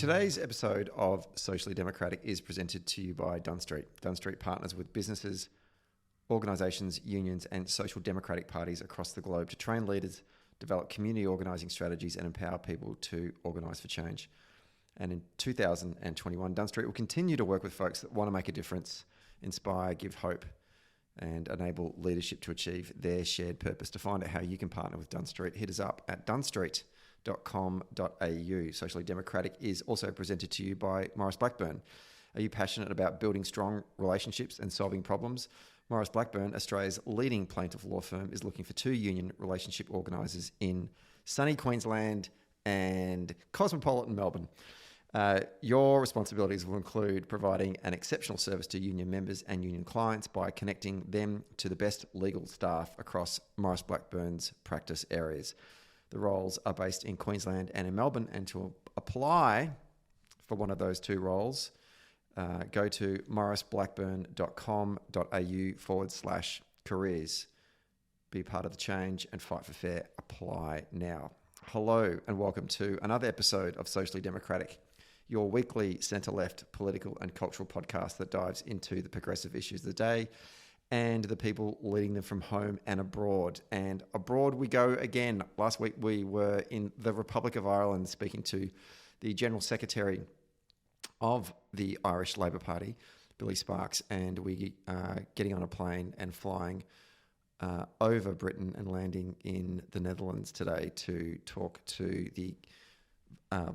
Today's episode of Socially Democratic is presented to you by Dunn Street. Dunn Street partners with businesses, organisations, unions and social democratic parties across the globe to train leaders, develop community organising strategies and empower people to organise for change. And in 2021, Dunn Street will continue to work with folks that want to make a difference, inspire, give hope and enable leadership to achieve their shared purpose. To find out how you can partner with Dunn Street, hit us up at dunnstreet.com.au. Socially Democratic is also presented to you by Maurice Blackburn. Are you passionate about building strong relationships and solving problems? Maurice Blackburn, Australia's leading plaintiff law firm, is looking for 2 union relationship organisers in sunny Queensland and cosmopolitan Melbourne. Your responsibilities will include providing an exceptional service to union members and union clients by connecting them to the best legal staff across Maurice Blackburn's practice areas. The roles are based in Queensland and in Melbourne, and to apply for one of those 2 roles, go to mauriceBlackburn.com.au/careers. Be part of the change and fight for fair. Apply now. Hello and welcome to another episode of Socially Democratic, your weekly centre-left political and cultural podcast that dives into the progressive issues of the day and the people leading them from home and abroad. And abroad we go again. Last week we were in the Republic of Ireland speaking to the General Secretary of the Irish Labor Party, Billy Sparks, and we are getting on a plane and flying over Britain and landing in the Netherlands today to talk to the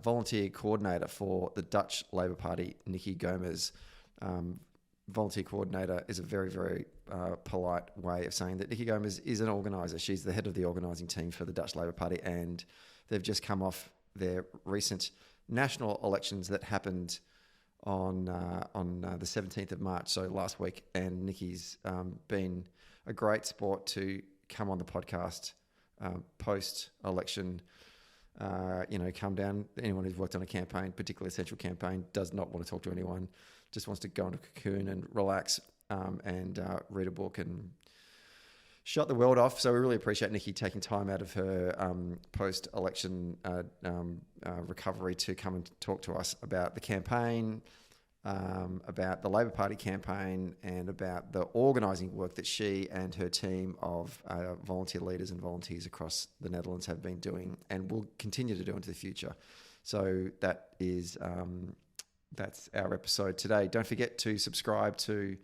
volunteer coordinator for the Dutch Labor Party, Nikki Gommers. Volunteer coordinator is a very, very polite way of saying that Nikki Gommers is an organiser. She's the head of the organising team for the Dutch Labor Party, and they've just come off their recent national elections that happened on the 17th of March, so last week. And Nikki's been a great sport to come on the podcast post-election. Come down. Anyone who's worked on a campaign, particularly a central campaign, does not want to talk to anyone, just wants to go into a cocoon and relax and read a book and shut the world off. So we really appreciate Nikki taking time out of her post-election recovery to come and talk to us about the campaign, about the Labor Party campaign, and about the organising work that she and her team of volunteer leaders and volunteers across the Netherlands have been doing and will continue to do into the future. So that is that's our episode today. Don't forget to subscribe to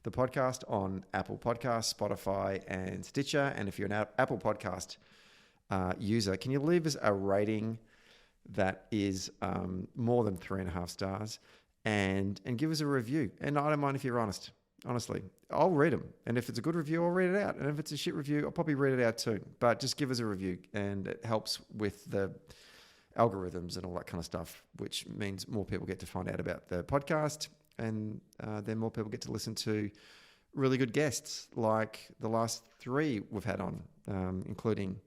the podcast on Apple Podcasts, Spotify and Stitcher. And if you're an Apple Podcast user, can you leave us a rating that is more than 3.5 stars? And give us a review. And I don't mind if you're honest. Honestly, I'll read them. And if it's a good review, I'll read it out. And if it's a shit review, I'll probably read it out too. But just give us a review, and it helps with the algorithms and all that kind of stuff, which means more people get to find out about the podcast, and then more people get to listen to really good guests like the last 3 we've had on, including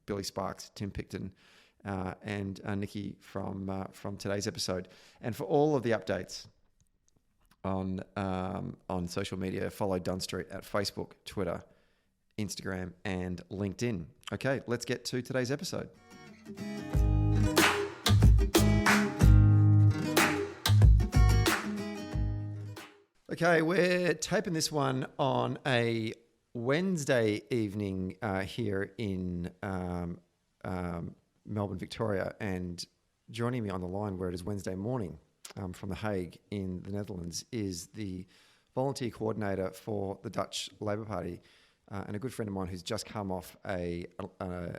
Billy Sparks, Tim Picton, and Nikki from today's episode. And for all of the updates on social media, follow Dunn Street at Facebook, Twitter, Instagram, and LinkedIn. Okay, let's get to today's episode. Okay, we're taping this one on a Wednesday evening here in Melbourne, Victoria, and joining me on the line where it is Wednesday morning from The Hague in the Netherlands is the volunteer coordinator for the Dutch Labor Party and a good friend of mine who's just come off a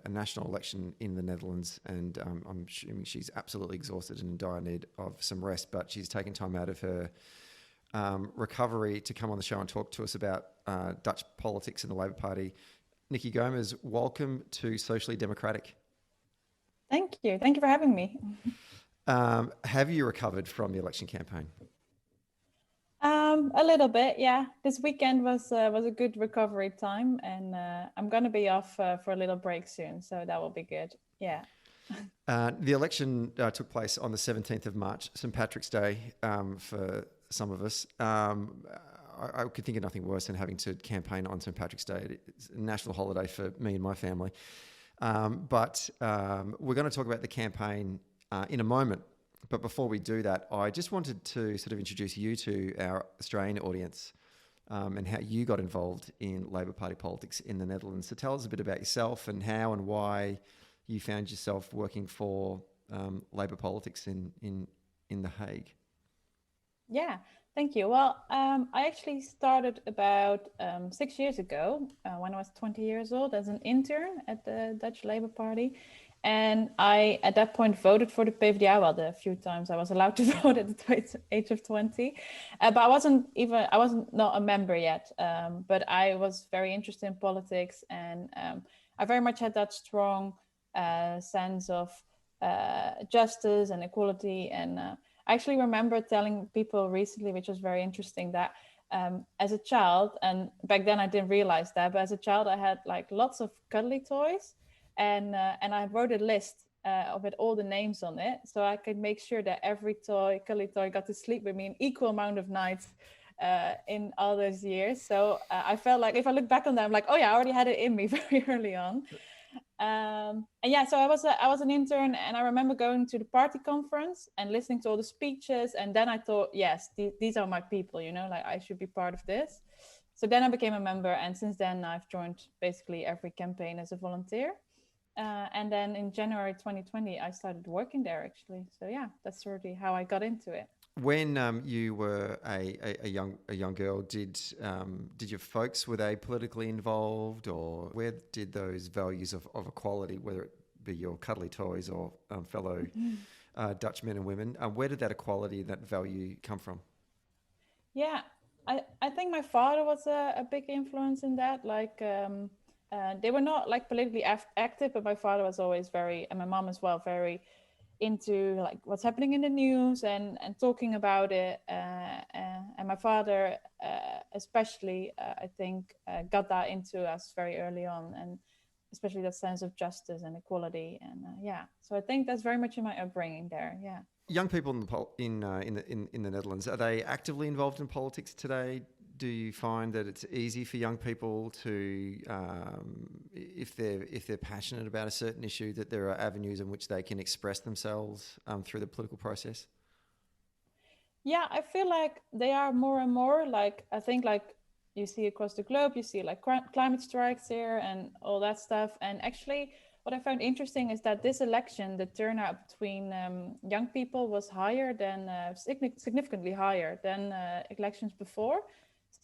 national election in the Netherlands, and I'm assuming she's absolutely exhausted and in dire need of some rest, but she's taken time out of her recovery to come on the show and talk to us about Dutch politics and the Labor Party. Nikki Gommers, welcome to Socially Democratic. Thank you. Thank you for having me. Have you recovered from the election campaign? A little bit, yeah. This weekend was a good recovery time, and I'm going to be off for a little break soon, so that will be good. Yeah. The election took place on the 17th of March, St. Patrick's Day for some of us. I could think of nothing worse than having to campaign on St. Patrick's Day. It's a national holiday for me and my family. But we're going to talk about the campaign in a moment. But before we do that, I just wanted to sort of introduce you to our Australian audience and how you got involved in Labor Party politics in the Netherlands. So tell us a bit about yourself and how and why you found yourself working for Labor politics in The Hague. Yeah, thank you. Well, I actually started about 6 years ago when I was 20 years old as an intern at the Dutch Labour Party. And I, at that point, voted for the PvdA. Well, the few times I was allowed to vote at the age of 20. But I wasn't not a member yet. But I was very interested in politics. And I very much had that strong sense of justice and equality. And I actually remember telling people recently, which was very interesting, that as a child, and back then I didn't realize that, but as a child I had like lots of cuddly toys, and I wrote a list with all the names on it, so I could make sure that every cuddly toy got to sleep with me an equal amount of nights in all those years. So I felt like if I look back on that, I'm like, oh yeah, I already had it in me very early on. And yeah, so I was an intern, and I remember going to the party conference and listening to all the speeches, and then I thought, yes, these are my people, you know, like I should be part of this. So then I became a member, and since then I've joined basically every campaign as a volunteer. And then in January 2020 I started working there, actually. So yeah, that's really how I got into it. When you were a young girl, did your folks, were they politically involved, or where did those values of equality, whether it be your cuddly toys or fellow Dutch men and women, where did that equality, that value come from? Yeah, I think my father was a big influence in that. Like they were not like politically active, but my father was always very, and my mom as well, very into like what's happening in the news and talking about it. And my father especially, I think, got that into us very early on, and especially that sense of justice and equality. And yeah, so I think that's very much in my upbringing there. Yeah. Young people in the Netherlands, are they actively involved in politics today? Do you find that it's easy for young people to, if they're passionate about a certain issue, that there are avenues in which they can express themselves through the political process? Yeah, I feel like they are more and more. Like I think like you see across the globe, you see like climate strikes here and all that stuff. And actually, what I found interesting is that this election, the turnout between young people was higher than significantly higher than elections before.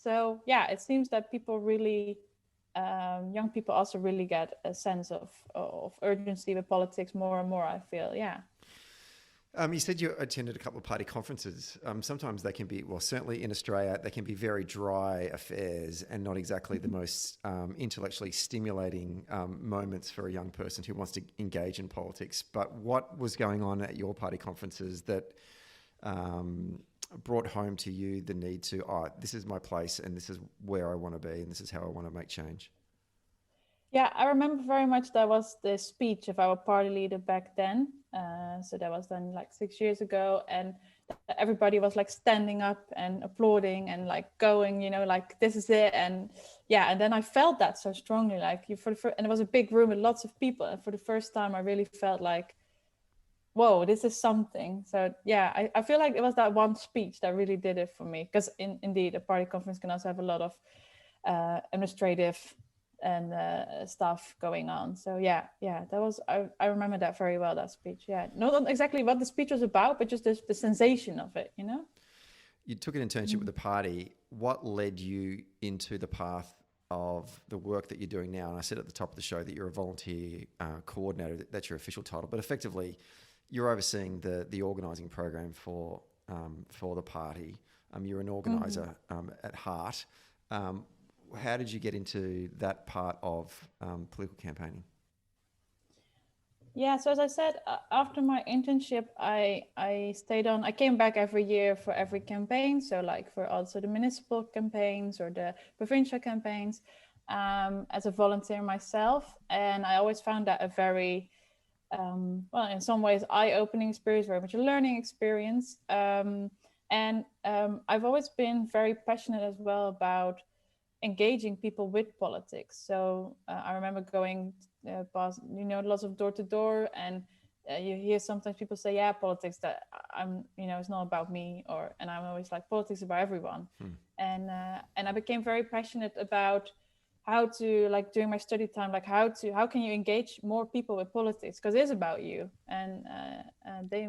So yeah, it seems that people really, young people also really get a sense of urgency with politics more and more, I feel. Yeah. You said you attended a couple of party conferences. Sometimes they can be, well, certainly in Australia, they can be very dry affairs and not exactly the most intellectually stimulating moments for a young person who wants to engage in politics. But what was going on at your party conferences that brought home to you the need to, this is my place and this is where I want to be and this is how I want to make change? Yeah, I remember very much that was the speech of our party leader back then. So that was then like 6 years ago, and everybody was like standing up and applauding and like going, you know, like this is it. And yeah, and then I felt that so strongly, like and it was a big room with lots of people. And for the first time, I really felt like, whoa, this is something. So yeah, I feel like it was that one speech that really did it for me, because indeed a party conference can also have a lot of administrative and stuff going on. So yeah, that was, I remember that very well, that speech. Yeah, not exactly what the speech was about, but just the sensation of it, you know. You took an internship with the party. What led you into the path of the work that you're doing now? And I said at the top of the show that you're a volunteer coordinator, that's your official title, but effectively you're overseeing the organising program for the party. You're an organiser at heart. How did you get into that part of political campaigning? Yeah, so as I said, after my internship, I stayed on. I came back every year for every campaign. So like for also the municipal campaigns or the provincial campaigns, as a volunteer myself. And I always found that a very, well, in some ways, eye-opening experience, very much a learning experience. And I've always been very passionate as well about engaging people with politics. So I remember going past, you know, lots of door to door and you hear sometimes people say, yeah, politics, that I'm, it's not about me, and I'm always like, politics is about everyone. And I became very passionate about how to, like, during my study time, like how can you engage more people with politics, because it is about you, and they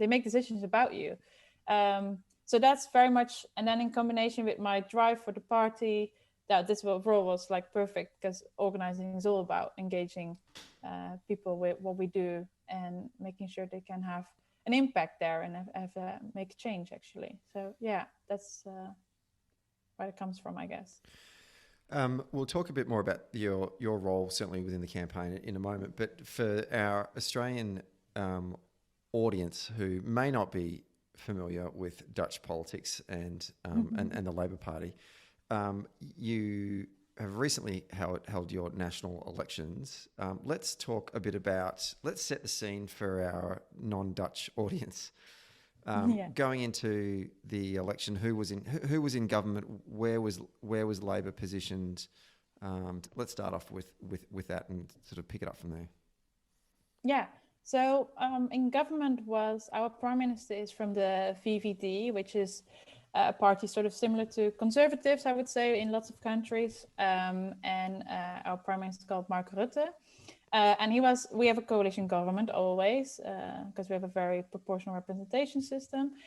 make decisions about you. So that's very much, and then in combination with my drive for the party, that this role was like perfect, because organizing is all about engaging people with what we do and making sure they can have an impact there and make a change, actually. So yeah, that's where it comes from, I guess. We'll talk a bit more about your role, certainly within the campaign, in a moment. But for our Australian audience who may not be familiar with Dutch politics and the Labor Party, you have recently held your national elections. Let's talk a bit about. Let's set the scene for our non-Dutch audience. Going into the election, who was in government? Where was Labor positioned? Let's start off with that and sort of pick it up from there. Yeah. So in government our prime minister is from the VvD, which is a party sort of similar to conservatives, I would say, in lots of countries. And our prime minister is called Mark Rutte. And we have a coalition government always, because we have a very proportional representation system.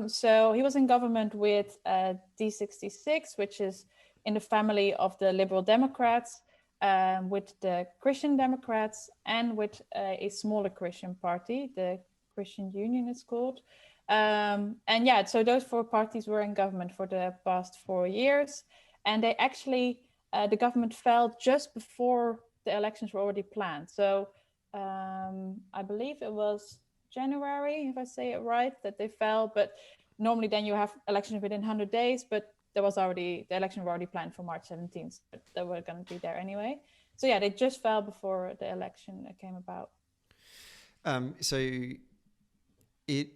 So he was in government with D66, which is in the family of the Liberal Democrats, with the Christian Democrats, and with a smaller Christian party, the Christian Union it's called. So those four parties were in government for the past 4 years. And they actually, the government fell just before the elections were already planned. So I believe it was January, if I say it right, that they fell. But normally then you have elections within 100 days, but the elections were already planned for March 17th, but they were going to be there anyway. So yeah, they just fell before the election came about. Is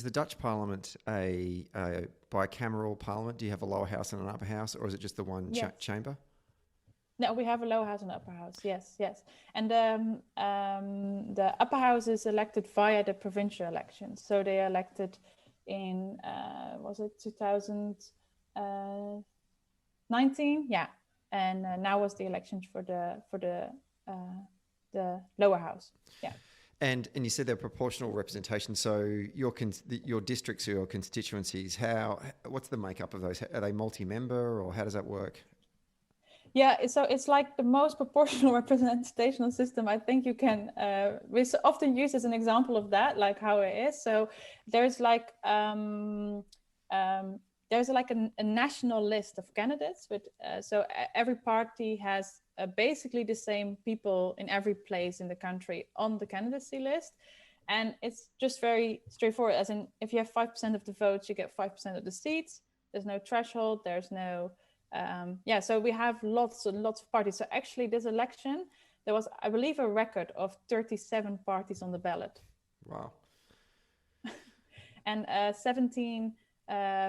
the Dutch Parliament a bicameral parliament? Do you have a lower house and an upper house, or is it just the one chamber? No, we have a lower house and upper house. Yes. And the upper house is elected via the provincial elections. So they are elected in 2019? Yeah. And now was the elections for the lower house. Yeah. And you said they're proportional representation. So your districts or your constituencies, what's the makeup of those? Are they multi-member, or how does that work? Yeah, so it's like the most proportional representational system I think you can. We often use as an example of that, like how it is. So there's like a national list of candidates with. So every party has basically the same people in every place in the country on the candidacy list, and it's just very straightforward. As in, if you have 5% of the votes, you get 5% of the seats. There's no threshold. There's no. So we have lots and lots of parties. So actually this election, there was, I believe, a record of 37 parties on the ballot. Wow. And 17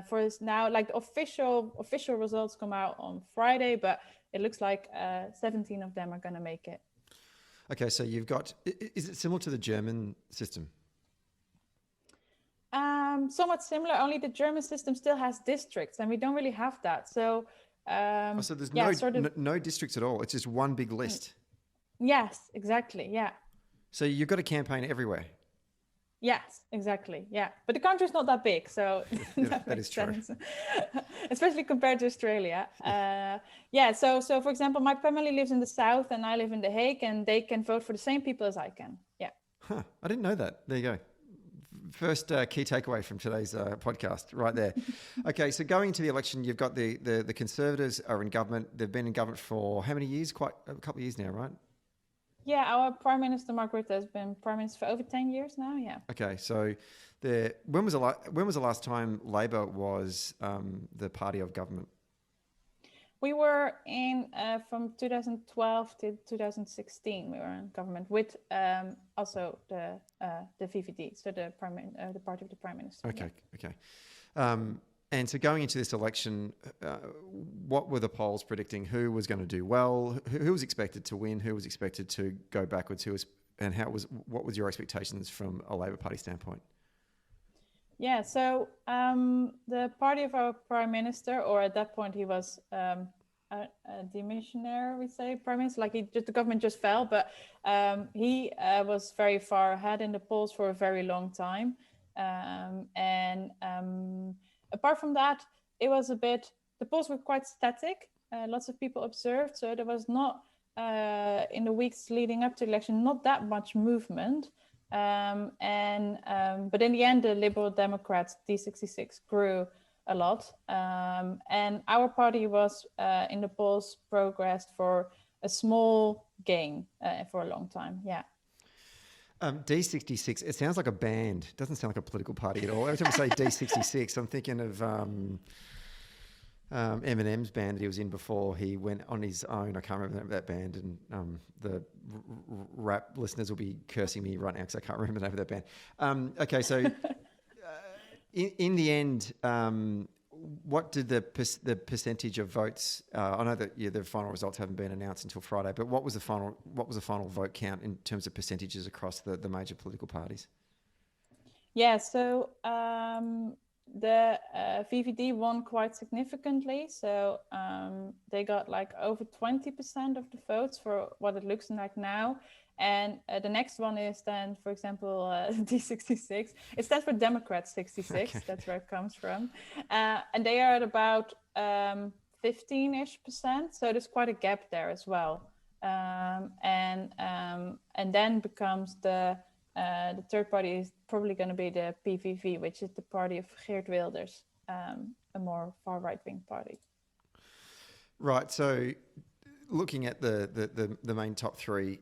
for now, like the official results come out on Friday, but it looks like 17 of them are going to make it. Okay, so you've got, is it similar to the German system? Somewhat similar, only the German system still has districts and we don't really have that. So so there's no districts at all. It's just one big list. Yes, exactly. Yeah. So you've got a campaign everywhere. Yes, exactly. Yeah. But the country's not that big. So that is true. Especially compared to Australia. So for example, my family lives in the south and I live in The Hague, and they can vote for the same people as I can. Yeah. Huh. I didn't know that. There you go. First key takeaway from today's podcast right there. Okay, so going into the election, you've got the Conservatives are in government. They've been in government for how many years? Quite a couple of years now, right? Yeah, our Prime Minister, Mark Rutte, has been Prime Minister for over 10 years now, yeah. Okay, so when was the last time Labor was the party of government? We were in, from 2012 to 2016, we were in government with also the VVD, so the party of the Prime Minister. Okay, yeah. okay. And so going into this election, what were the polls predicting? Who was going to do well? Who was expected to win? Who was expected to go backwards? What was your expectations from a Labor Party standpoint? Yeah, so the party of our prime minister, or at that point he was a demissionaire, we say, prime minister, like the government just fell, but he was very far ahead in the polls for a very long time. Apart from that, it was the polls were quite static. Lots of people observed, so there was not, in the weeks leading up to the election, not that much movement. But in the end, the Liberal Democrats, D66, grew a lot. And our party was in the polls progressed for a small gain for a long time. Yeah. D66, it sounds like a band. It doesn't sound like a political party at all. Every time I say D66, I'm thinking of Eminem's band that he was in before he went on his own. I can't remember that band, and the rap listeners will be cursing me right now because I can't remember the name of that band. Okay, so in the end, what did the percentage of votes? I know that the final results haven't been announced until Friday, but what was the final vote count in terms of percentages across the major political parties? Yeah, so the PvdA won quite significantly. So they got like over 20% of the votes for what it looks like now. And the next one is then, for example, D66. It stands for Democrat 66. Okay. That's where it comes from. And they are at about 15-ish%. So there's quite a gap there as well. And then becomes the third party is probably going to be the PVV, which is the party of Geert Wilders, a more far right-wing party. Right. So looking at the main top three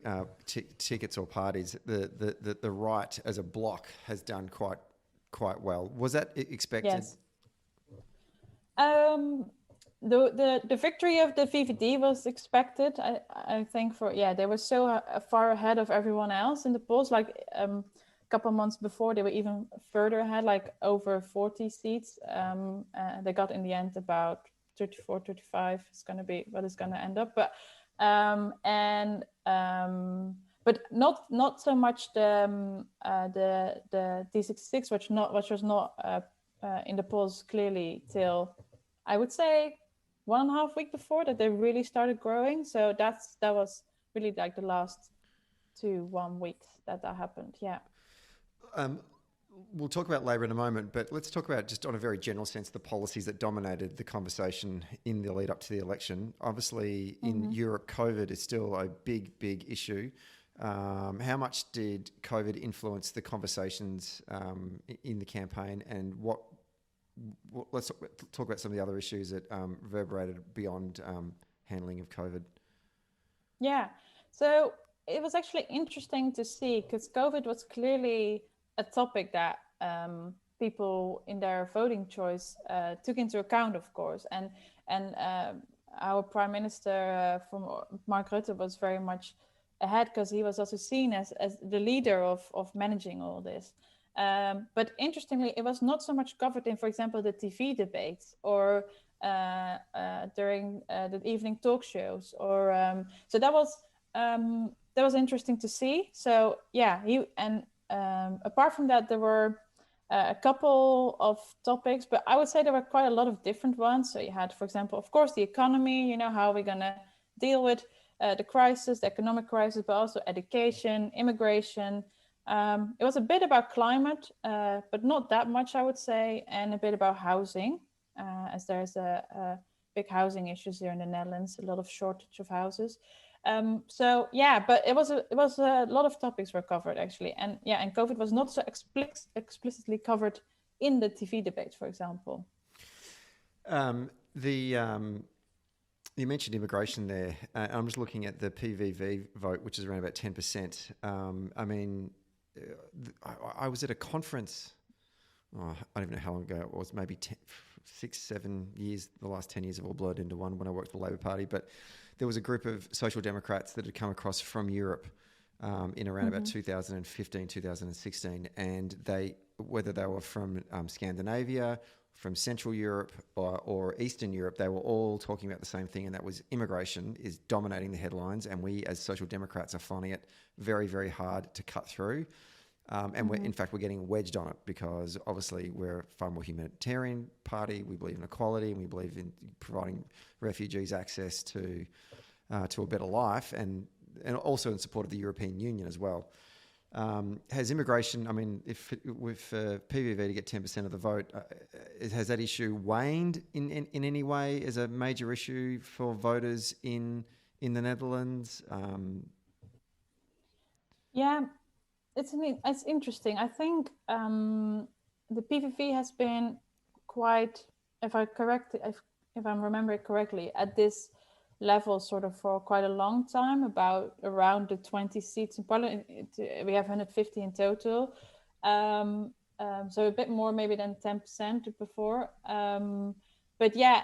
tickets or parties, the right as a bloc has done quite well. Was that expected? Yes. The victory of the VVD was expected. I think they were so far ahead of everyone else in the polls. Like a couple of months before, they were even further ahead, like over 40 seats. They got in the end about 34, 35 is going to be what it's going to end up. But not so much the D66, which was not in the polls clearly till, I would say, 1.5 weeks before that they really started growing. So that was really like the last 1 week that happened. Yeah. We'll talk about Labor in a moment, but let's talk about, just on a very general sense, the policies that dominated the conversation in the lead up to the election. Obviously, in Europe, COVID is still a big issue. How much did COVID influence the conversations in the campaign, and let's talk about some of the other issues that reverberated beyond handling of COVID? Yeah, so it was actually interesting to see, because COVID was clearly a topic that people in their voting choice took into account, of course. And our Prime Minister from Mark Rutte was very much ahead, because he was also seen as the leader of managing all this. But interestingly, it was not so much covered in, for example, the TV debates or during the evening talk shows. Or so that was interesting to see. So yeah, apart from that, there were a couple of topics, but I would say there were quite a lot of different ones. So you had, for example, of course, the economy, how are we going to deal with the crisis, the economic crisis, but also education, immigration. It was a bit about climate, but not that much, I would say, and a bit about housing, as there's a big housing issues here in the Netherlands, a lot of shortage of houses. So yeah, but it was a lot of topics were covered, actually, and COVID was not so explicitly covered in the TV debates, for example. You mentioned immigration there. I'm just looking at the PVV vote, which is around about 10%. I was at a conference, I don't even know how long ago it was, maybe 6, 7 years, the last 10 years have all blurred into one when I worked for the Labor Party, but there was a group of social democrats that had come across from Europe in around about 2015, 2016, and whether they were from Scandinavia, from Central Europe or Eastern Europe, they were all talking about the same thing, and that was immigration is dominating the headlines, and we as Social Democrats are finding it very, very hard to cut through. And we're getting wedged on it because obviously we're a far more humanitarian party. We believe in equality, and we believe in providing refugees access to a better life, and also in support of the European Union as well. Has immigration, I mean, if with PvdA to get 10% of the vote, has that issue waned in any way as a major issue for voters in the Netherlands? Yeah, it's interesting. I think the PVV has been quite, if I'm remembering correctly, at this level sort of for quite a long time, about around the 20 seats in parliament. We have 150 in total, so a bit more maybe than 10% before. But yeah,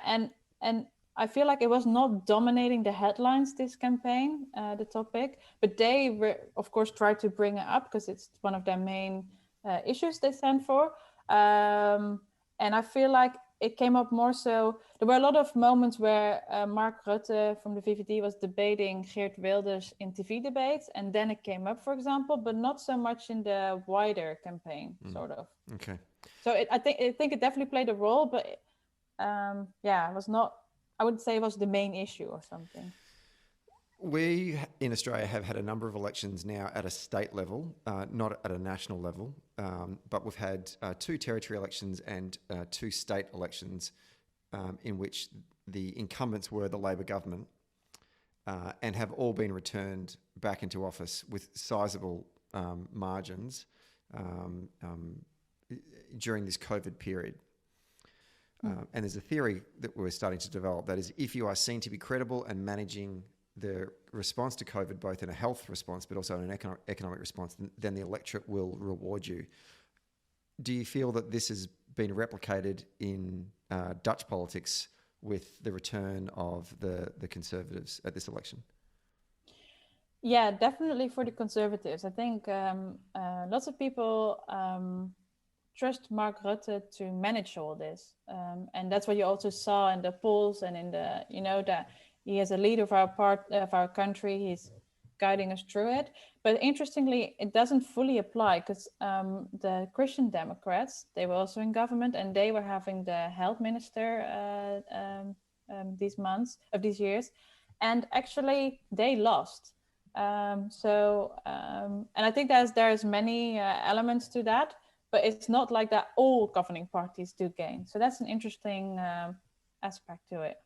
and I feel like it was not dominating the headlines this campaign, the topic, but they of course tried to bring it up because it's one of their main issues they stand for. And I feel like it came up more so. There were a lot of moments where Mark Rutte from the VVD was debating Geert Wilders in TV debates, and then it came up, for example, but not so much in the wider campaign, sort of. Okay. So I think it definitely played a role, but it was not. I wouldn't say it was the main issue or something. We in Australia have had a number of elections now at a state level, not at a national level, but we've had 2 territory elections and 2 state elections in which the incumbents were the Labor government and have all been returned back into office with sizable margins during this COVID period. And there's a theory that we're starting to develop that is if you are seen to be credible and managing the response to COVID, both in a health response but also in an economic response, then the electorate will reward you. Do you feel that this has been replicated in Dutch politics with the return of the Conservatives at this election? Yeah, definitely for the Conservatives. I think lots of people trust Mark Rutte to manage all this. And that's what you also saw in the polls and in the, that he is a leader of our country. He's guiding us through it. But interestingly, it doesn't fully apply because the Christian Democrats, they were also in government and they were having the health minister these years. And actually they lost. And I think there's many elements to that, but it's not like that all governing parties do gain. So that's an interesting aspect to it.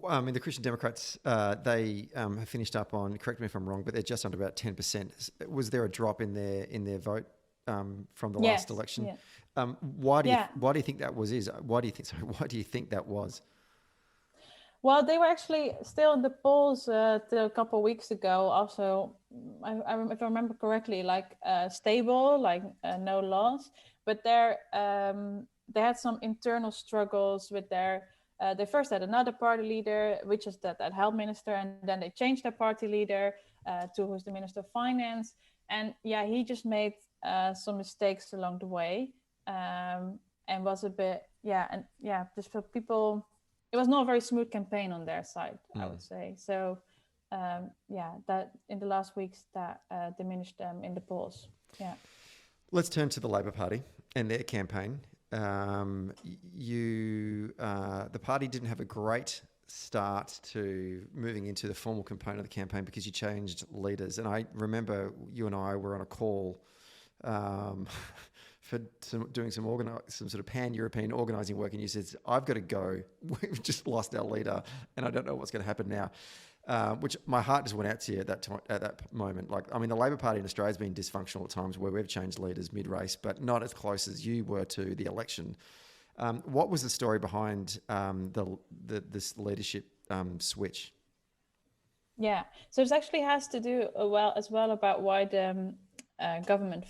I mean, the Christian Democrats, they have finished up on, correct me if I'm wrong, but they're just under about 10%. Was there a drop in their vote from the last election? Yeah. Why do you think that was? Why do you think that was? Well, they were actually still in the polls till a couple of weeks ago. Also, if I remember correctly, like stable, like no loss. But they had some internal struggles with their. They first had another party leader, which is that health minister, and then they changed their party leader to who's the minister of finance. And yeah, he just made some mistakes along the way, and was a bit just for people. It was not a very smooth campaign on their side, I would say. So, that in the last weeks that diminished them in the polls. Yeah. Let's turn to the Labor Party and their campaign. The party didn't have a great start to moving into the formal component of the campaign because you changed leaders. And I remember you and I were on a call for doing some sort of pan-European organising work, and you said, I've got to go. We've just lost our leader, and I don't know what's going to happen now. Which my heart just went out to you at that moment. Like, I mean, the Labor Party in Australia has been dysfunctional at times where we've changed leaders mid-race, but not as close as you were to the election. What was the story behind this leadership switch? Yeah, so it actually has to do as well about why the government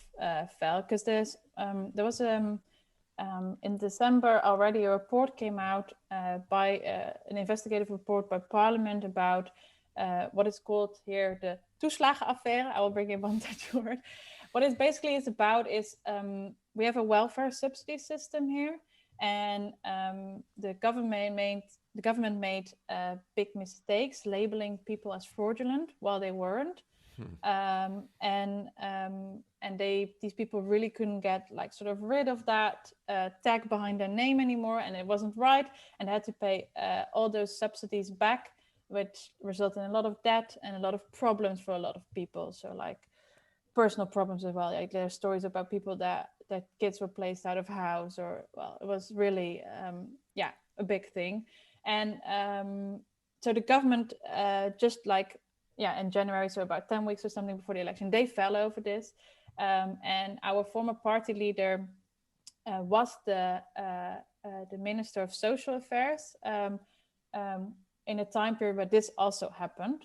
fell, because there was in December already a report came out by an investigative report by Parliament about what is called here the Touslag Affair. I will bring in one Dutch word. What it basically is about is we have a welfare subsidy system here, and the government made big mistakes labeling people as fraudulent while they weren't. And these people really couldn't get like sort of rid of that tag behind their name anymore, and it wasn't right, and they had to pay all those subsidies back, which resulted in a lot of debt and a lot of problems for a lot of people. So like personal problems as well. Like there are stories about people that kids were placed out of house, or well, it was really a big thing. And so the government just like in January, so about 10 weeks or something before the election, they fell over this. And our former party leader was the Minister of Social Affairs in a time period where this also happened.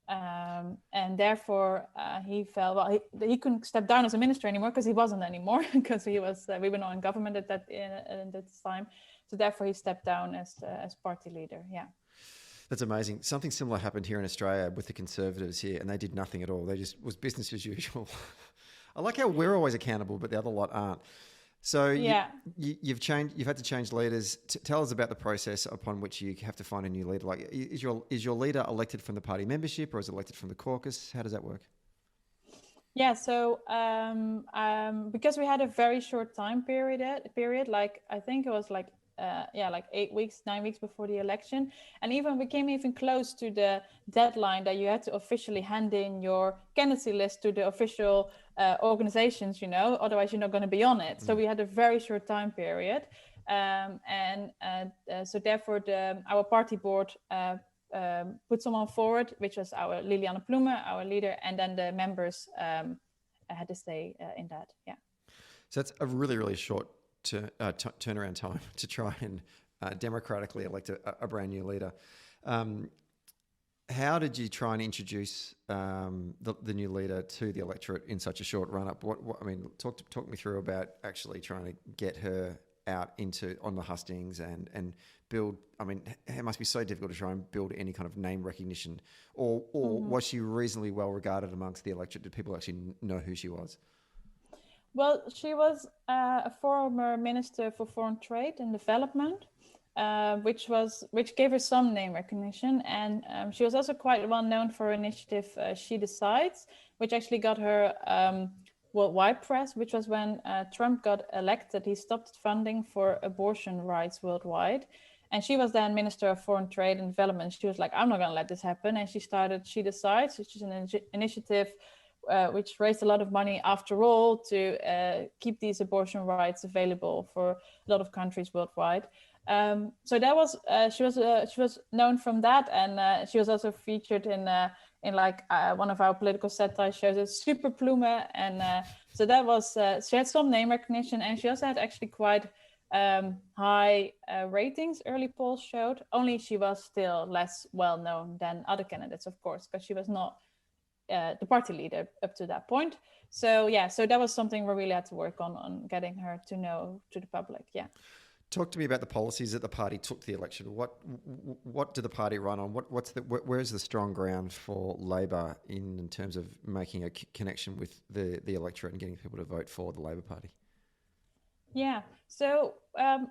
And therefore he felt, well, he couldn't step down as a minister anymore because he wasn't anymore, because he was we were not in government at that time. So therefore he stepped down as party leader. Yeah. That's amazing. Something similar happened here in Australia with the Conservatives here, and they did nothing at all. They just was business as usual. I like how we're always accountable, but the other lot aren't. So you've had to change leaders. Tell us about the process upon which you have to find a new leader. Like, is your leader elected from the party membership, or is it elected from the caucus? How does that work? Yeah, so because we had a very short time period, like I think it was like 8 weeks, 9 weeks before the election, and we came even close to the deadline that you had to officially hand in your candidacy list to the official organizations, otherwise you're not going to be on it. So we had a very short time period, so therefore our party board put someone forward, which was our Liliane Ploemen, our leader, and then the members had to say in that. Yeah. So that's a really, really short turnaround time to try and democratically elect a brand new leader. How did you try and introduce the new leader to the electorate in such a short run-up? Talk me through about actually trying to get her out on the hustings and build. I mean, it must be so difficult to try and build any kind of name recognition. Or was she reasonably well regarded amongst the electorate? Did people actually know who she was? Well, she was a former Minister for Foreign Trade and Development, which gave her some name recognition. And she was also quite well known for her initiative She Decides, which actually got her worldwide press, which was when Trump got elected. He stopped funding for abortion rights worldwide. And she was then Minister of Foreign Trade and Development. She was like, I'm not going to let this happen. And she started She Decides, which is an initiative which raised a lot of money after all to keep these abortion rights available for a lot of countries worldwide. So that was she was known from that, and she was also featured in one of our political satire shows, it's Super Ploemen, and so that was she had some name recognition, and she also had actually quite high ratings. Early polls showed, only she was still less well known than other candidates, of course, because she was not the party leader up to that point. So that was something we really had to work on getting her to know to the public. Yeah. Talk to me about the policies that the party took to the election. What did the party run on? Where's the strong ground for Labor in terms of making a connection with the electorate and getting people to vote for the Labor Party? Yeah. So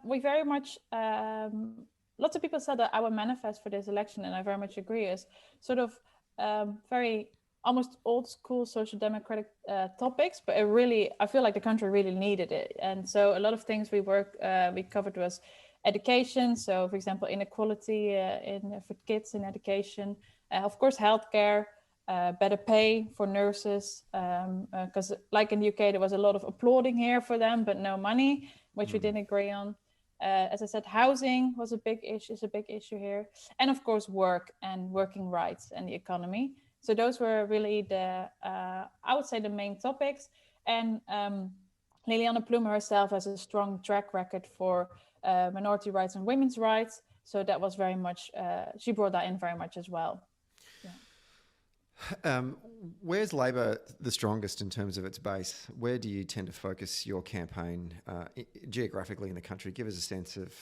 we very much. Lots of people said that our manifest for this election, and I very much agree, is sort of very almost old school social democratic topics, but I feel like the country really needed it. And so a lot of things we covered was education. So for example, inequality for kids in education, of course, healthcare, better pay for nurses, because like in the UK, there was a lot of applauding here for them, but no money, which we didn't agree on. As I said, housing is a big issue here. And of course, work and working rights and the economy. So those were really I would say the main topics. And Liliane Ploemen herself has a strong track record for minority rights and women's rights. So that was very much, she brought that in very much as well. Yeah. Where's Labor the strongest in terms of its base? Where do you tend to focus your campaign geographically in the country? Give us a sense of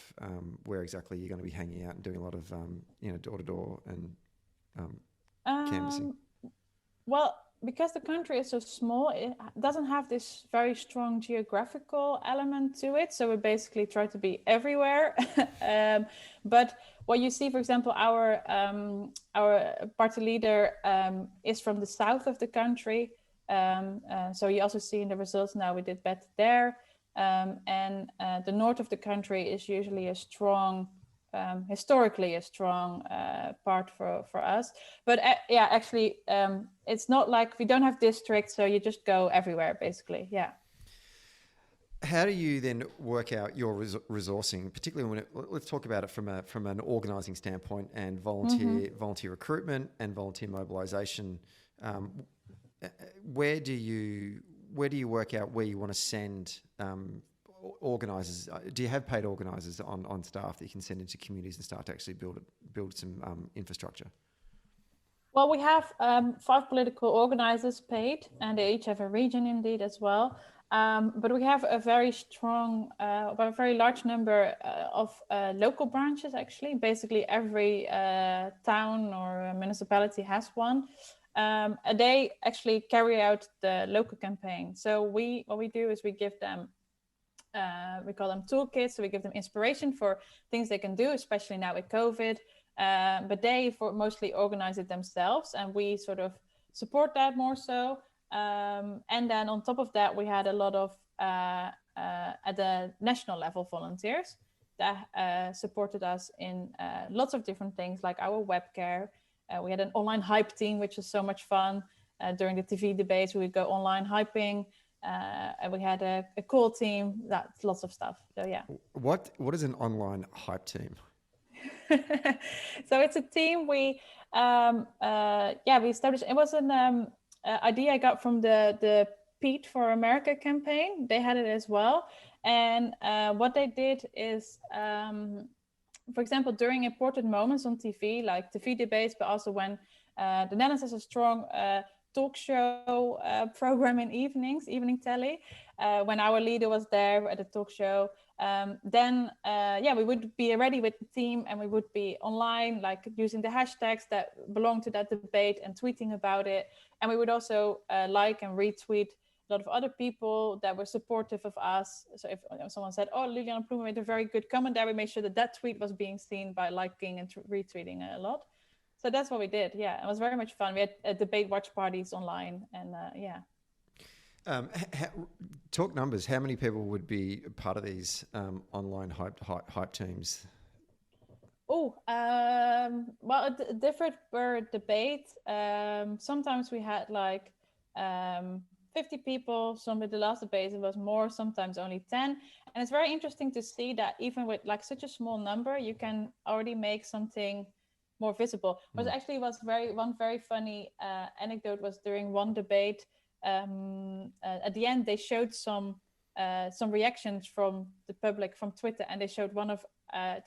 where exactly you're going to be hanging out and doing a lot of door-to-door and canvassing. Well, because the country is so small, it doesn't have this very strong geographical element to it. So we basically try to be everywhere. But what you see, for example, our party leader is from the south of the country. So you also see in the results now we did better there. And the north of the country is usually a strong, historically a strong part for us. But yeah, actually, it's not like we don't have districts, so you just go everywhere, basically. Yeah. How do you then work out your resourcing, particularly when let's talk about it from an organising standpoint and volunteer recruitment and volunteer mobilisation. Where do you work out where you want to send organisers? Do you have paid organisers on staff that you can send into communities and start to actually build some infrastructure? Well, we have 5 political organisers paid, and they each have a region indeed as well. But we have a very strong, a very large number of local branches, actually. Basically, every town or municipality has one. They actually carry out the local campaign. So what we do is we give them, we call them toolkits. So we give them inspiration for things they can do, especially now with COVID. But they mostly organize it themselves, and we sort of support that more so. And then on top of that, we had a lot of at the national level volunteers that supported us in lots of different things, like our web care. We had an online hype team, which was so much fun. During the TV debates, we would go online hyping. And we had a call team. That's lots of stuff. So yeah. What is an online hype team? So it's a team we established. It was an idea I got from the Pete for America campaign. They had it as well. And what they did is, for example, during important moments on TV, like TV debates, but also when the Netherlands has a strong talk show program in evening telly, when our leader was there at the talk show, then we would be ready with the team, and we would be online, like using the hashtags that belong to that debate and tweeting about it. And we would also like and retweet a lot of other people that were supportive of us. So if someone said, "Oh, Liliana Ploemen made a very good comment there," we made sure that tweet was being seen by liking and retweeting a lot. So that's what we did. Yeah, it was very much fun. We had debate watch parties online, and yeah. Talk numbers. How many people would be part of these online hype teams? Oh, well, it differed per debate. Sometimes we had like 50 people. Some with the last debate it was more, sometimes only 10. And it's very interesting to see that even with like such a small number, you can already make something more visible. What actually was one very funny anecdote was during one debate. At the end, they showed some reactions from the public from Twitter, and they showed one of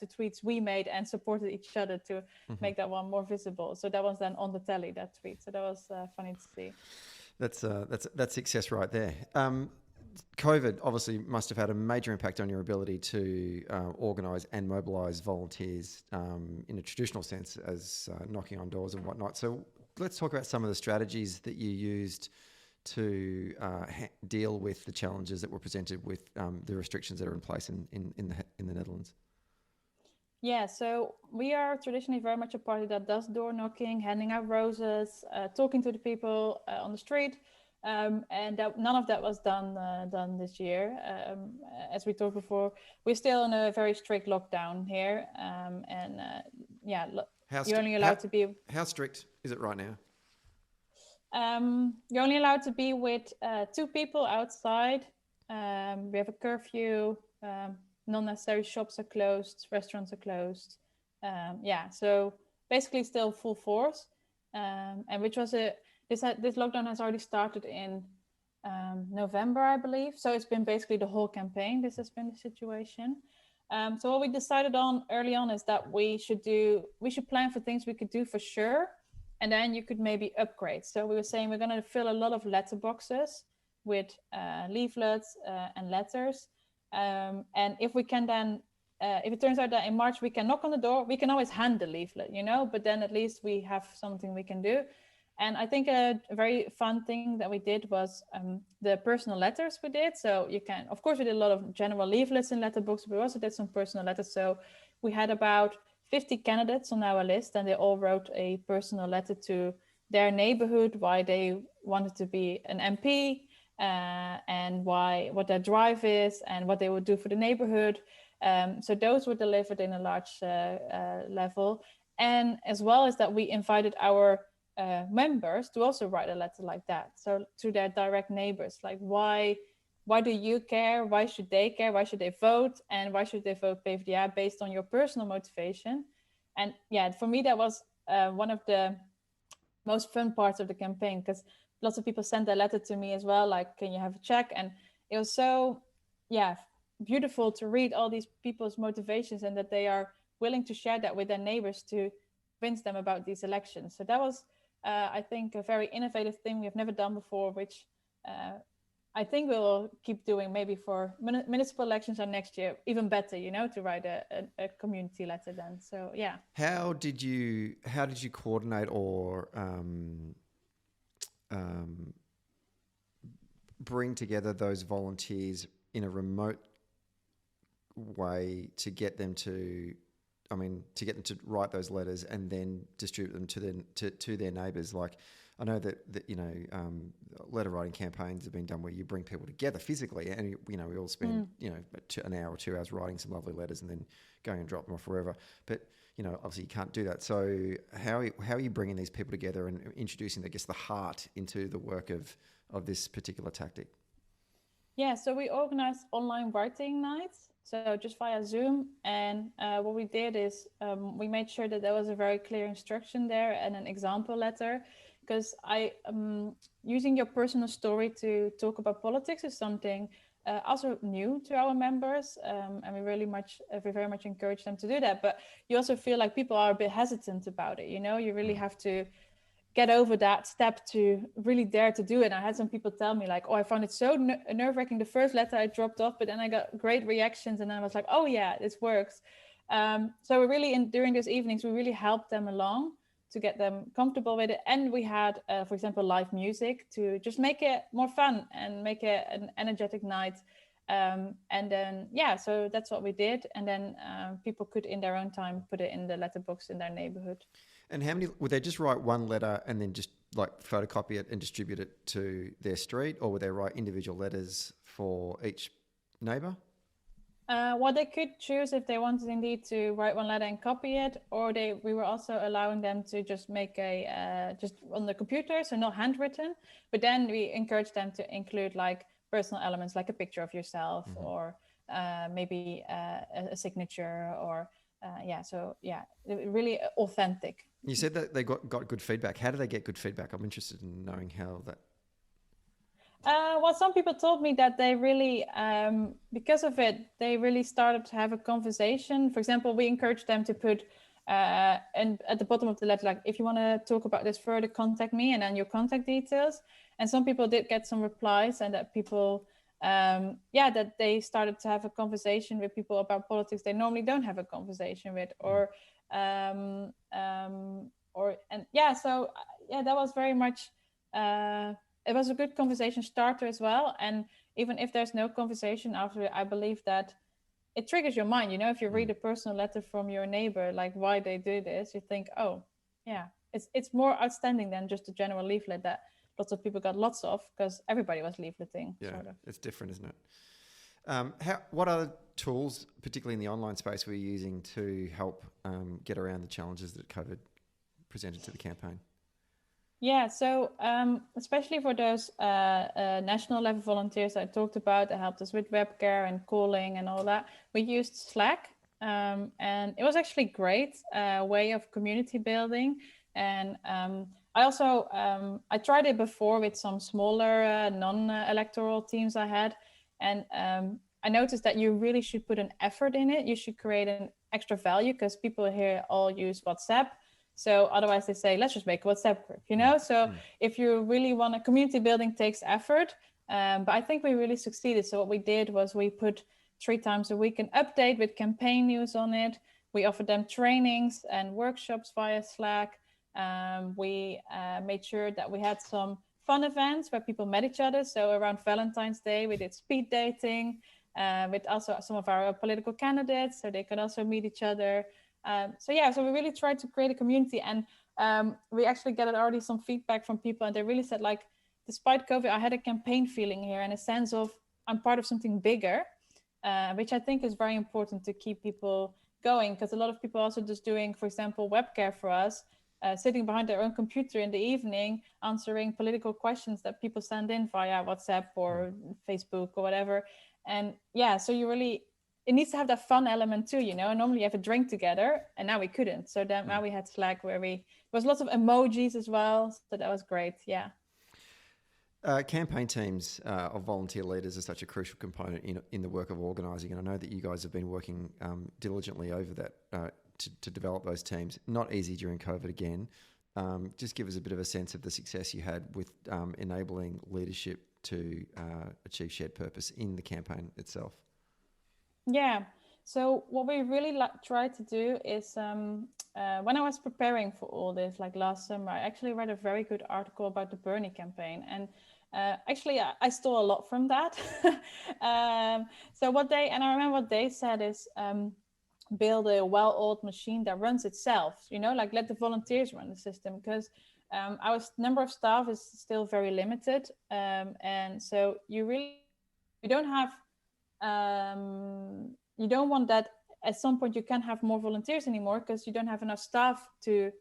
the tweets we made and supported each other to make that one more visible. So that was then on the telly, that tweet. So that was funny to see. That's success right there. COVID obviously must have had a major impact on your ability to organise and mobilise volunteers in a traditional sense, as knocking on doors and whatnot. So let's talk about some of the strategies that you used to deal with the challenges that were presented with the restrictions that are in place in the Netherlands. Yeah, so we are traditionally very much a party that does door knocking, handing out roses, talking to the people on the street. And that none of that was done this year. As we talked before, we're still in a very strict lockdown here. You're only allowed to be... How strict is it right now? You're only allowed to be with 2 people outside. We have a curfew. Non-necessary shops are closed. Restaurants are closed. So basically still full force. And which was this lockdown has already started in November, I believe. So it's been basically the whole campaign. This has been the situation. So what we decided on early on is that we should plan for things we could do for sure. And then you could maybe upgrade. So we were saying we're going to fill a lot of letterboxes with leaflets and letters. And if we can then, if it turns out that in March we can knock on the door, we can always hand the leaflet, but then at least we have something we can do. And I think a very fun thing that we did was the personal letters we did. So you can, of course, we did a lot of general leaflets and letterbooks, but we also did some personal letters. So we had about 50 candidates on our list, and they all wrote a personal letter to their neighborhood, why they wanted to be an MP, and what their drive is, and what they would do for the neighborhood. So those were delivered in a large level. And as well as that, we invited our members to also write a letter like that. So to their direct neighbors, like why do you care? Why should they care? Why should they vote? And why should they vote PvdA based on your personal motivation? And yeah, for me, that was one of the most fun parts of the campaign, because lots of people sent their letter to me as well, like, can you have a check? And it was so, yeah, beautiful to read all these people's motivations, and that they are willing to share that with their neighbors to convince them about these elections. So that was, I think, a very innovative thing we've never done before, which I think we'll keep doing maybe for municipal elections or next year, even better, to write a community letter then. So yeah. How did you coordinate or bring together those volunteers in a remote way to get them to write those letters and then distribute them to their neighbours? Like, I know that letter writing campaigns have been done where you bring people together physically, and we all spend an hour or 2 hours writing some lovely letters and then going and drop them off wherever. But obviously you can't do that. So how are you bringing these people together and introducing, I guess, the heart into the work of this particular tactic? Yeah, so we organized online writing nights, so just via Zoom. And what we did is we made sure that there was a very clear instruction there and an example letter, because using your personal story to talk about politics is something also new to our members, and we very much encourage them to do that. But you also feel like people are a bit hesitant about it. You really have to get over that step to really dare to do it. And I had some people tell me like, oh, I found it so nerve-wracking the first letter I dropped off, but then I got great reactions, and I was like, oh yeah, this works. So we really, during those evenings, we really helped them along to get them comfortable with it. And we had, for example, live music to just make it more fun and make it an energetic night. And then, yeah, so that's what we did. And then people could, in their own time, put it in the letterbox in their neighborhood. And how many, would they just write one letter and then just like photocopy it and distribute it to their street, or would they write individual letters for each neighbour? Well, they could choose if they wanted indeed to write one letter and copy it, or we were also allowing them to just make just on the computer, so not handwritten. But then we encouraged them to include like personal elements, like a picture of yourself, or maybe a signature, or really authentic. You said that they got good feedback. How do they get good feedback? I'm interested in knowing how that. Well, some people told me that they really, because of it, they really started to have a conversation. For example, we encouraged them to put and at the bottom of the letter, like, if you want to talk about this further, contact me, and then your contact details. And some people did get some replies, and that people, that they started to have a conversation with people about politics they normally don't have a conversation with, that was very much. It was a good conversation starter as well. And even if there's no conversation after it, I believe that it triggers your mind. If you read a personal letter from your neighbor, like why they do this, you think, oh, yeah, it's more outstanding than just a general leaflet that lots of people got lots of, because everybody was leafleting. Yeah, sort of. It's different, isn't it? What other tools, particularly in the online space, were you using to help get around the challenges that COVID presented to the campaign? Yeah, so especially for those national level volunteers I talked about that helped us with web care and calling and all that, we used Slack. And it was actually a great way of community building. And I also, I tried it before with some smaller non-electoral teams I had. And I noticed that you really should put an effort in it. You should create an extra value, because people here all use WhatsApp. So otherwise they say, let's just make a WhatsApp group, So if you really want a community building takes effort, but I think we really succeeded. So what we did was we put 3 times a week an update with campaign news on it. We offered them trainings and workshops via Slack. We made sure that we had some fun events where people met each other. So around Valentine's Day, we did speed dating with also some of our political candidates, so they could also meet each other. So we really tried to create a community, and we actually got already some feedback from people, and they really said, like, despite COVID, I had a campaign feeling here and a sense of I'm part of something bigger, which I think is very important to keep people going, because a lot of people also just doing, for example, web care for us, sitting behind their own computer in the evening, answering political questions that people send in via WhatsApp or Facebook or whatever. And yeah, so it needs to have that fun element too, normally you have a drink together, and now we couldn't. So then now we had Slack where there was lots of emojis as well. So that was great. Yeah. Campaign teams of volunteer leaders are such a crucial component in the work of organising, and I know that you guys have been working diligently over that to develop those teams. Not easy during COVID again. Just give us a bit of a sense of the success you had with enabling leadership to achieve shared purpose in the campaign itself. Yeah. So what we really tried to do is when I was preparing for all this, like last summer, I actually read a very good article about the Bernie campaign. And actually, I stole a lot from that. I remember what they said is build a well-oiled machine that runs itself, like let the volunteers run the system, because our number of staff is still very limited. And so you don't have, you don't want that at some point you can't have more volunteers anymore because you don't have enough staff to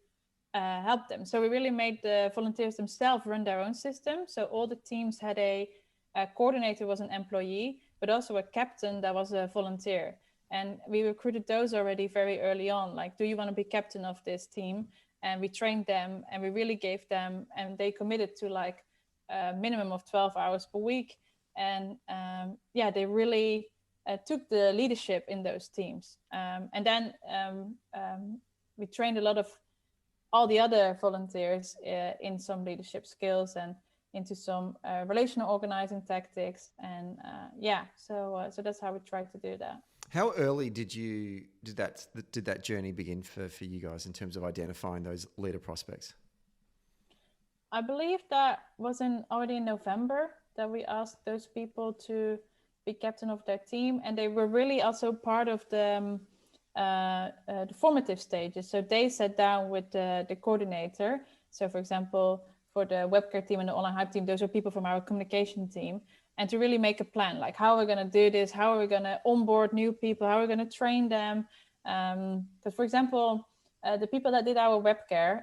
help them. So we really made the volunteers themselves run their own system. So all the teams had a coordinator was an employee, but also a captain that was a volunteer. And we recruited those already very early on. Like, do you want to be captain of this team? And we trained them, and we really gave them, and they committed to like a minimum of 12 hours per week. And they really took the leadership in those teams. And then we trained a lot of all the other volunteers in some leadership skills and into some relational organizing tactics. And so that's how we tried to do that. How early did that journey begin for you guys in terms of identifying those leader prospects? I believe that was already in November that we asked those people to be captain of their team, and they were really also part of the formative stages. So they sat down with the coordinator. So for example, for the webcare team and the online hype team, those are people from our communication team, and to really make a plan, like how are we going to do this? How are we going to onboard new people? How are we going to train them? Because for example, the people that did our webcare,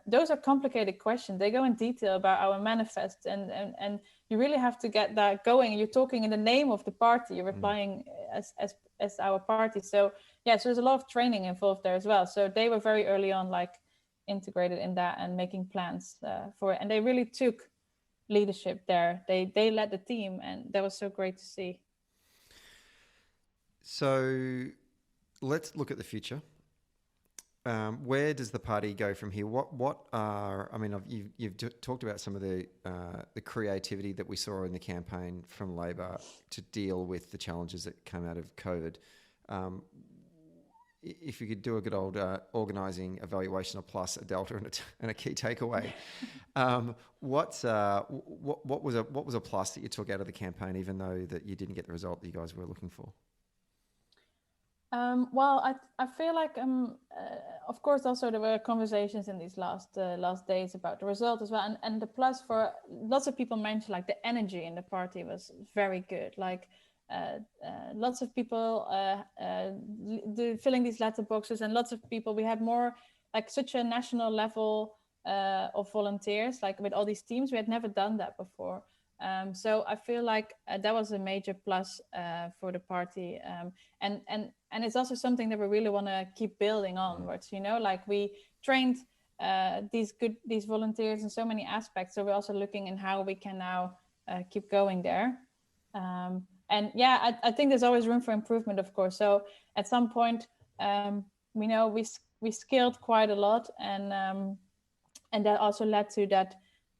those are complicated questions. They go in detail about our manifest, and you really have to get that going. You're talking in the name of the party. You're replying as our party. So there's a lot of training involved there as well. So they were very early on, like integrated in that and making plans for it. And they really took leadership there. They led the team, and that was so great to see. So let's look at the future. Where does the party go from here? You've talked about some of the creativity that we saw in the campaign from Labor to deal with the challenges that came out of COVID. If you could do a good old organising evaluation, a plus, a delta, and a key takeaway, what was a plus that you took out of the campaign, even though that you didn't get the result that you guys were looking for? I feel like, of course, also there were conversations in these last days about the result as well. And the plus for lots of people mentioned, like the energy in the party was very good. Like lots of people filling these letterboxes, and lots of people, we had more like such a national level of volunteers, like with all these teams. We had never done that before. So I feel like that was a major plus for the party, and it's also something that we really want to keep building onwards. Like we trained these volunteers in so many aspects, so we're also looking in how we can now keep going there. I think there's always room for improvement, of course. So at some point, we scaled quite a lot, and that also led to that.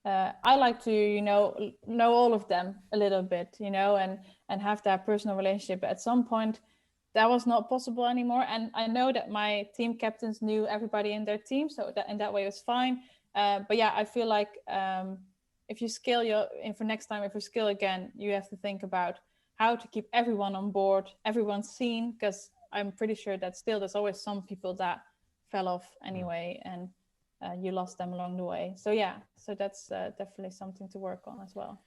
I like to, know all of them a little bit, and have that personal relationship. But at some point, that was not possible anymore. And I know that my team captains knew everybody in their team, so that in that way it was fine. But yeah, I feel like if you scale and for next time, if you scale again, you have to think about how to keep everyone on board, everyone seen, because I'm pretty sure that still there's always some people that fell off anyway, and you lost them along the way. So yeah, so that's definitely something to work on as well.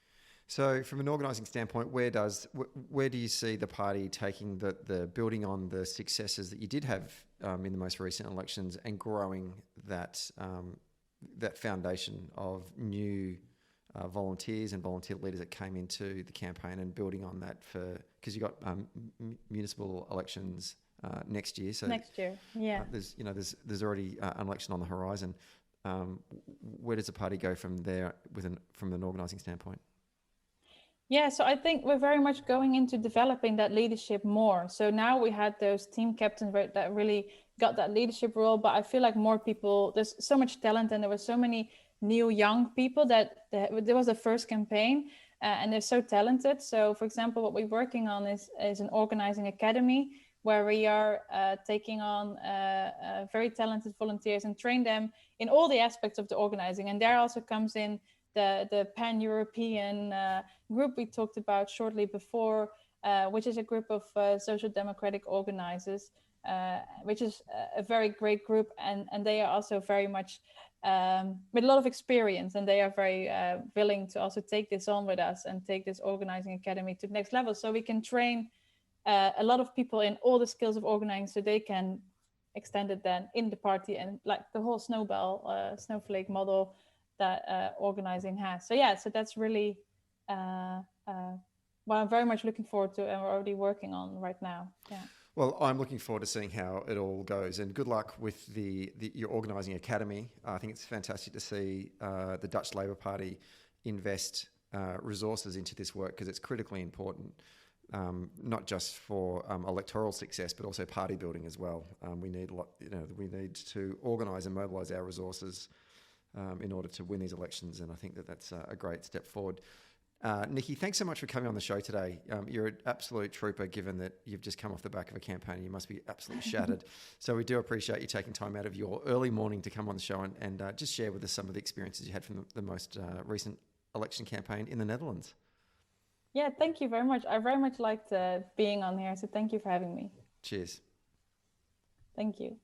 So from an organising standpoint, where do you see the party taking the building on the successes that you did have in the most recent elections and growing that that foundation of new volunteers and volunteer leaders that came into the campaign, and building on that because you got municipal elections next year. So next year, yeah. There's already an election on the horizon. Where does the party go from there from an organising standpoint? Yeah, so I think we're very much going into developing that leadership more. So now we had those team captains that really got that leadership role, but I feel like more people, there's so much talent, and there were so many new young people that there was the first campaign, and they're so talented. So for example, what we're working on is an organizing academy where we are taking on very talented volunteers and train them in all the aspects of the organizing. And there also comes in the pan-European group we talked about shortly before, which is a group of social democratic organizers, which is a very great group. And they are also very much with a lot of experience, and they are very willing to also take this on with us and take this organizing academy to the next level. So we can train a lot of people in all the skills of organizing, so they can extend it then in the party, and like the whole snowflake model that organizing has. So yeah, so that's really what I'm very much looking forward to, and we're already working on right now. Yeah. Well, I'm looking forward to seeing how it all goes, and good luck with your organising academy. I think it's fantastic to see the Dutch Labour Party invest resources into this work, because it's critically important, not just for electoral success, but also party building as well. We need to organise and mobilise our resources in order to win these elections, and I think that's a great step forward. Nikki, thanks so much for coming on the show today. You're an absolute trooper, given that you've just come off the back of a campaign. You must be absolutely shattered. So we do appreciate you taking time out of your early morning to come on the show and just share with us some of the experiences you had from the most recent election campaign in the Netherlands. Yeah, thank you very much. I very much liked being on here, so thank you for having me. Cheers. Thank you.